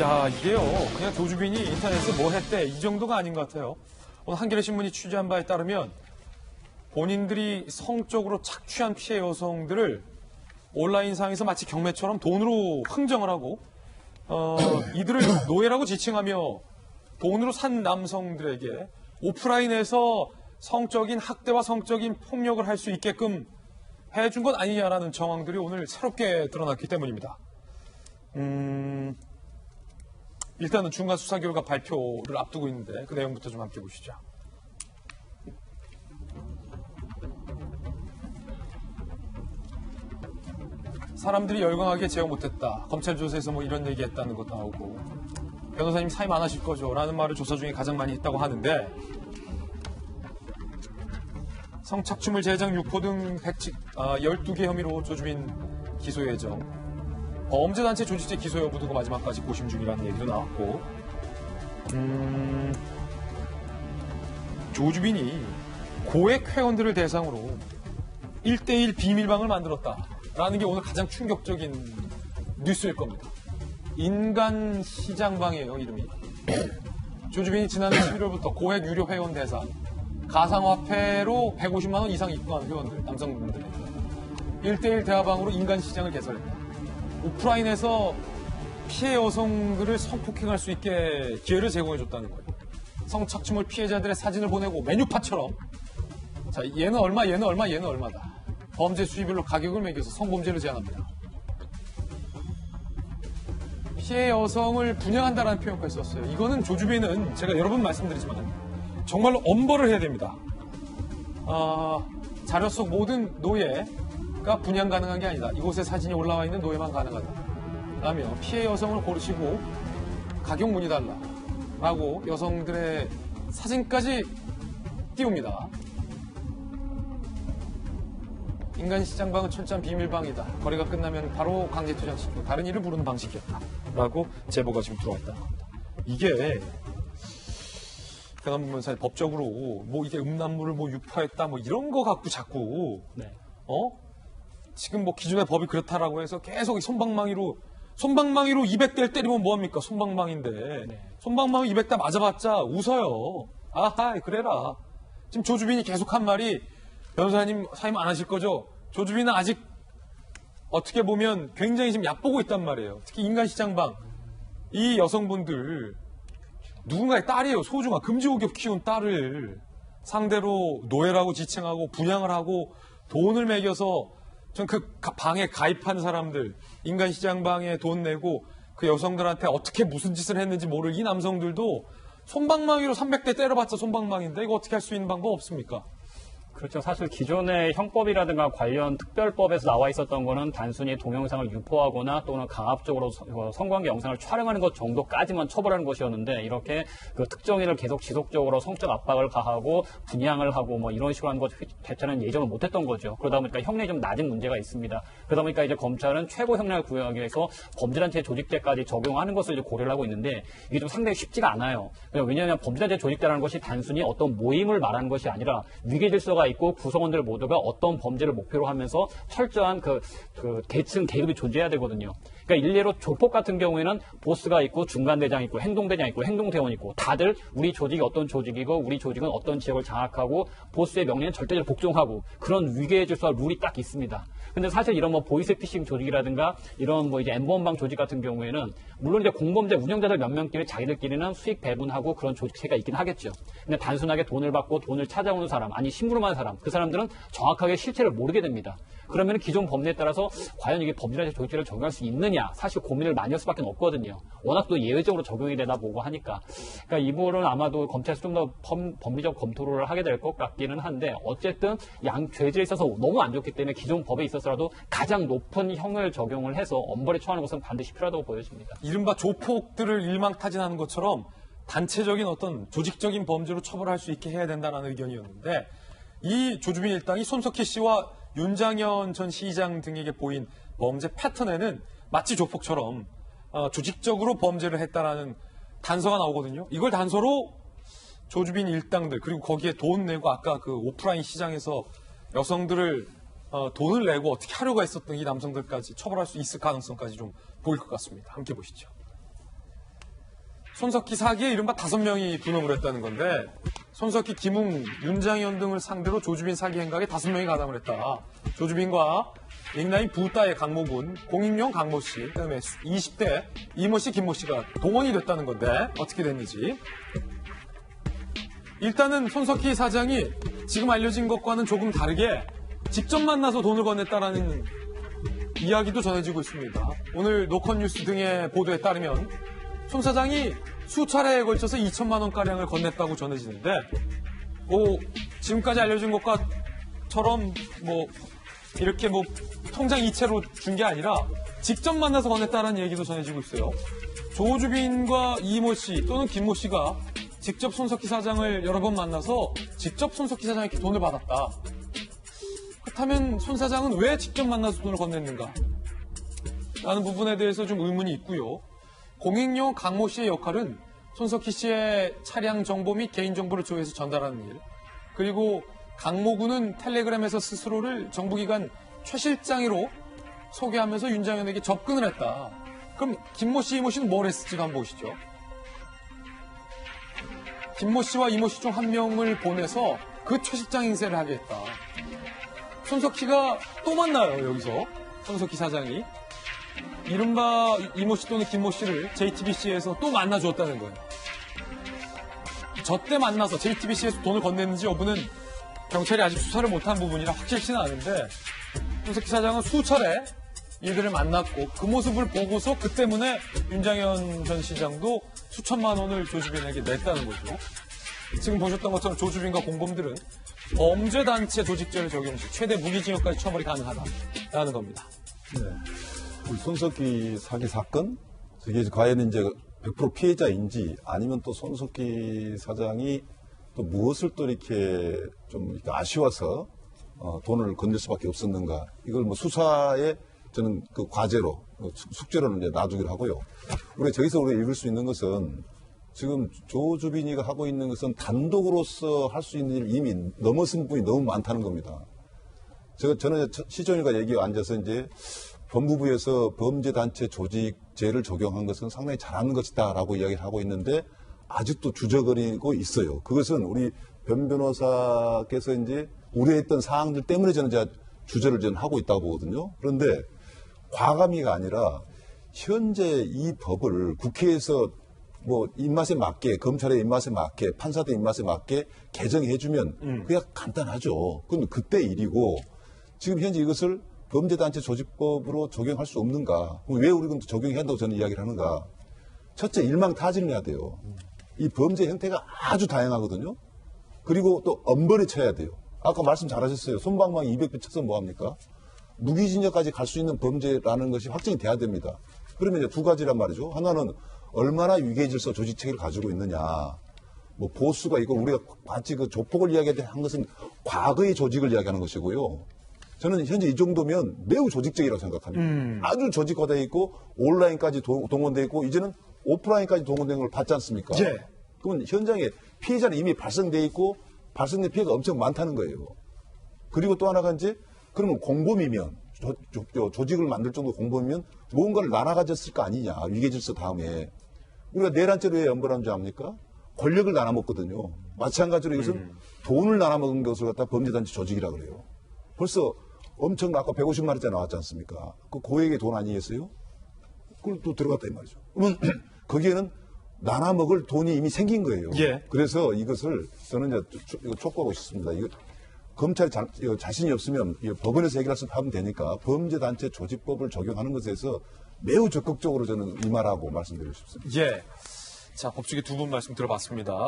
야, 이게요. 그냥 조주빈이 인터넷에 뭐 했대 이 정도가 아닌 것 같아요. 오늘 한겨레 신문이 취재한 바에 따르면 본인들이 성적으로 착취한 피해 여성들을 온라인상에서 마치 경매처럼 돈으로 흥정을 하고 이들을 노예라고 지칭하며 돈으로 산 남성들에게 오프라인에서 성적인 학대와 성적인 폭력을 할 수 있게끔 해준 것 아니냐라는 정황들이 오늘 새롭게 드러났기 때문입니다. 일단은 중간 수사 결과 발표를 앞두고 있는데 그 내용부터 좀 함께 보시죠. 사람들이 열광하게 제어 못했다. 검찰 조사에서 뭐 이런 얘기했다는 것도 나오고 변호사님 사임 안 하실 거죠? 라는 말을 조사 중에 가장 많이 했다고 하는데 성착취물 제작, 유포 등 12개 혐의로 조주빈 기소 예정. 범죄단체 조직죄 기소 여부 두고 마지막까지 고심 중이라는 얘기도 나왔고 조주빈이 고액 회원들을 대상으로 1대1 비밀방을 만들었다라는 게 오늘 가장 충격적인 뉴스일 겁니다. 인간시장방이에요, 이름이. 조주빈이 지난해 11월부터 고액 유료 회원 대상 가상화폐로 150만 원 이상 입금한 회원들, 남성분들 1대1 대화방으로 인간시장을 개설했다. 오프라인에서 피해 여성들을 성폭행할 수 있게 기회를 제공해줬다는 거예요. 성착취물 피해자들의 사진을 보내고 메뉴판처럼 자, 얘는 얼마, 얘는 얼마, 얘는 얼마다. 범죄 수위별로 가격을 매겨서 성범죄를 제한합니다. 피해 여성을 분양한다라는 표현까지 썼어요. 이거는 조주빈은 제가 여러 번 말씀드리지만 정말로 엄벌을 해야 됩니다. 자료 속 모든 노예가 분양 가능한 게 아니다. 이곳에 사진이 올라와 있는 노예만 가능하다. 라며 피해 여성을 고르시고 가격 문의달라 라고 여성들의 사진까지 띄웁니다. 인간시장방은 철저한 비밀방이다. 거래가 끝나면 바로 강제 투자시키고 다른 일을 부르는 방식이었다. 라고 제보가 지금 들어와 있다는 겁니다. 이게 그다음 사실 법적으로 뭐 이게 음란물을 뭐 유포했다 뭐 이런 거 갖고 자꾸 지금 뭐 기존의 법이 그렇다라고 해서 계속 손방망이로 200대를 때리면 뭐합니까? 손방망인데 손방망이 200대 맞아봤자 웃어요. 아하 그래라. 지금 조주빈이 계속 한 말이 변호사님 사임 안 하실 거죠? 조주빈은 아직 어떻게 보면 굉장히 지금 얕보고 있단 말이에요. 특히 인간시장방 이 여성분들 누군가의 딸이에요. 소중한 금지옥엽 키운 딸을 상대로 노예라고 지칭하고 분양을 하고 돈을 매겨서 전 그 방에 가입한 사람들 인간시장방에 돈 내고 그 여성들한테 어떻게 무슨 짓을 했는지 모를 이 남성들도 손방망이로 300대 때려봤자 손방망인데 이거 어떻게 할 수 있는 방법 없습니까? 그렇죠. 사실 기존의 형법이라든가 관련 특별법에서 나와 있었던 거는 단순히 동영상을 유포하거나 또는 강압적으로 성관계 영상을 촬영하는 것 정도까지만 처벌하는 것이었는데 이렇게 그 특정인을 계속 지속적으로 성적 압박을 가하고 분양을 하고 뭐 이런 식으로 하는 것 자체는 예전에 못했던 거죠. 그러다 보니까 형량이 좀 낮은 문제가 있습니다. 그러다 보니까 이제 검찰은 최고 형량을 구형하기 위해서 범죄단체 조직죄까지 적용하는 것을 이제 고려를 하고 있는데 이게 좀 상당히 쉽지가 않아요. 왜냐하면 범죄단체 조직죄라는 것이 단순히 어떤 모임을 말하는 것이 아니라 위계질서가 있고 구성원들 모두가 어떤 범죄를 목표로 하면서 철저한 그 계층 계급이 존재해야 되거든요. 그러니까 일례로 조폭 같은 경우에는 보스가 있고 중간대장 있고 행동대장 있고 행동대원 있고 다들 우리 조직이 어떤 조직이고 우리 조직은 어떤 지역을 장악하고 보스의 명령에 절대적으로 복종하고 그런 위계의 질서와 룰이 딱 있습니다. 근데 사실 이런 뭐 보이스피싱 조직이라든가 이런 뭐 이제 엠번방 조직 같은 경우에는 물론 이제 공범죄 운영자들 몇 명끼리 자기들끼리는 수익 배분하고 그런 조직체가 있긴 하겠죠. 근데 단순하게 돈을 받고 돈을 찾아오는 사람 아니 심부름하는 사람 그 사람들은 정확하게 실체를 모르게 됩니다. 그러면 기존 법리에 따라서 과연 이게 범죄단체 조직죄를 적용할 수 있느냐 사실 고민을 많이 할 수밖에 없거든요. 워낙 또 예외적으로 적용이 되다 보고 하니까. 그러니까 이 부분은 아마도 검찰에서 좀 더 법리적 검토를 하게 될 것 같기는 한데 어쨌든 죄질에 있어서 너무 안 좋기 때문에 기존 법에 있어서라도 가장 높은 형을 적용을 해서 엄벌에 처하는 것은 반드시 필요하다고 보여집니다. 이른바 조폭들을 일망타진하는 것처럼 단체적인 어떤 조직적인 범죄로 처벌할 수 있게 해야 된다는 의견이었는데 이 조주빈 일당이 손석희 씨와 윤장현 전 시장 등에게 보인 범죄 패턴에는 마치 조폭처럼 조직적으로 범죄를 했다라는 단서가 나오거든요. 이걸 단서로 조주빈 일당들 그리고 거기에 돈 내고 아까 그 오프라인 시장에서 여성들을 돈을 내고 어떻게 하려고 했었던 이 남성들까지 처벌할 수 있을 가능성까지 좀 보일 것 같습니다. 함께 보시죠. 손석희 사기에 이른바 5명이 분업을 했다는 건데 손석희, 김웅, 윤장현 등을 상대로 조주빈 사기 행각에 5명이 가담을 했다. 조주빈과 닉나인 부따의 강모군, 공익용 강모 씨, 그다음에 20대 이모 씨, 김모 씨가 동원이 됐다는 건데 어떻게 됐는지. 일단은 손석희 사장이 지금 알려진 것과는 조금 다르게 직접 만나서 돈을 건넸다라는 이야기도 전해지고 있습니다. 오늘 노컷뉴스 등의 보도에 따르면 손 사장이 수차례에 걸쳐서 2천만 원가량을 건넸다고 전해지는데 지금까지 알려진 것과처럼 이렇게 통장 이체로 준 게 아니라 직접 만나서 건넸다라는 얘기도 전해지고 있어요. 조주빈과 이모 씨 또는 김모 씨가 직접 손석희 사장을 여러 번 만나서 직접 손석희 사장에게 돈을 받았다. 그렇다면 손 사장은 왜 직접 만나서 돈을 건넸는가? 라는 부분에 대해서 좀 의문이 있고요. 공익용 강모 씨의 역할은 손석희 씨의 차량 정보 및 개인정보를 조회해서 전달하는 일. 그리고 강모군은 텔레그램에서 스스로를 정부기관 최 실장으로 소개하면서 윤장현에게 접근을 했다. 그럼 김모 씨, 이모 씨는 뭘 했을지도 한번 보시죠. 김모 씨와 이모 씨 중 한 명을 보내서 그 최 실장 인쇄를 하게 했다. 손석희가 또 만나요, 여기서. 손석희 사장이. 이른바 이모 씨 또는 김모 씨를 JTBC에서 또 만나주었다는 거예요. 저때 만나서 JTBC에서 돈을 건넸는지 여부는 경찰이 아직 수사를 못한 부분이라 확실치는 않은데 손석희 사장은 수차례 이들을 만났고 그 모습을 보고서 그 때문에 윤장현 전 시장도 수천만 원을 조주빈에게 냈다는 거죠. 지금 보셨던 것처럼 조주빈과 공범들은 범죄단체 조직죄를 적용 시 최대 무기징역까지 처벌이 가능하다라는 겁니다. 네. 우리 손석희 사기 사건, 이게 과연 이제 100% 피해자인지 아니면 또 손석희 사장이 또 무엇을 또 이렇게 좀 이렇게 아쉬워서 돈을 건넬 수밖에 없었는가. 이걸 수사에 저는 그 과제로, 숙제로는 이제 놔두기로 하고요. 우리가 읽을 수 있는 것은 지금 조주빈이가 하고 있는 것은 단독으로서 할 수 있는 일 이미 넘어선 분이 너무 많다는 겁니다. 저는 시종일과 얘기에 앉아서 이제 법무부에서 범죄단체 조직죄를 적용한 것은 상당히 잘하는 것이다라고 이야기를 하고 있는데 아직도 주저거리고 있어요. 그것은 우리 변 변호사께서 이제 우려했던 사항들 때문에 저는 주저를 하고 있다고 보거든요. 그런데 과감히가 아니라 현재 이 법을 국회에서 입맛에 맞게, 검찰의 입맛에 맞게, 판사들 입맛에 맞게 개정해주면 그게 간단하죠. 그건 그때 일이고 지금 현재 이것을 범죄단체 조직법으로 적용할 수 없는가? 왜 우리가 적용해야 한다고 저는 이야기를 하는가? 첫째, 일망타진을 해야 돼요. 이 범죄 형태가 아주 다양하거든요. 그리고 또 엄벌에 쳐야 돼요. 아까 말씀 잘하셨어요. 솜방망 200배 쳐서 뭐합니까? 무기징역까지 갈 수 있는 범죄라는 것이 확정이 돼야 됩니다. 그러면 이제 두 가지란 말이죠. 하나는 얼마나 위계질서 조직체계를 가지고 있느냐. 보수가 이거 우리가 마치 그 조폭을 이야기한 것은 과거의 조직을 이야기하는 것이고요. 저는 현재 이 정도면 매우 조직적이라고 생각합니다. 아주 조직화되어 있고 온라인까지 동원되어 있고 이제는 오프라인까지 동원된 걸 봤지 않습니까? 예. 그러면 현장에 피해자는 이미 발생되어 있고 발생된 피해가 엄청 많다는 거예요. 그리고 또 하나가 이제 그러면 공범이면 조직을 만들 정도 공범이면 무언가를 나눠 가졌을 거 아니냐. 위계질서 다음에. 우리가 내란죄로 왜 연벌한 줄 압니까? 권력을 나눠 먹거든요. 마찬가지로 이것은 돈을 나눠 먹은 것을 갖다 범죄단체 조직이라 그래요. 벌써 엄청 아까 150만원짜리 나왔지 않습니까? 그 고액의 돈 아니겠어요? 그걸 또 들어갔다 이 말이죠. 그러면 거기에는 나눠 먹을 돈이 이미 생긴 거예요. 예. 그래서 이것을 저는 이제 촉구하고 싶습니다. 이거 검찰이 자신이 없으면 법원에서 해결하면 되니까 범죄단체 조직법을 적용하는 것에서 매우 적극적으로 저는 임하라고 말씀드리고 싶습니다. 예. 자, 법조계 두 분 말씀 들어봤습니다.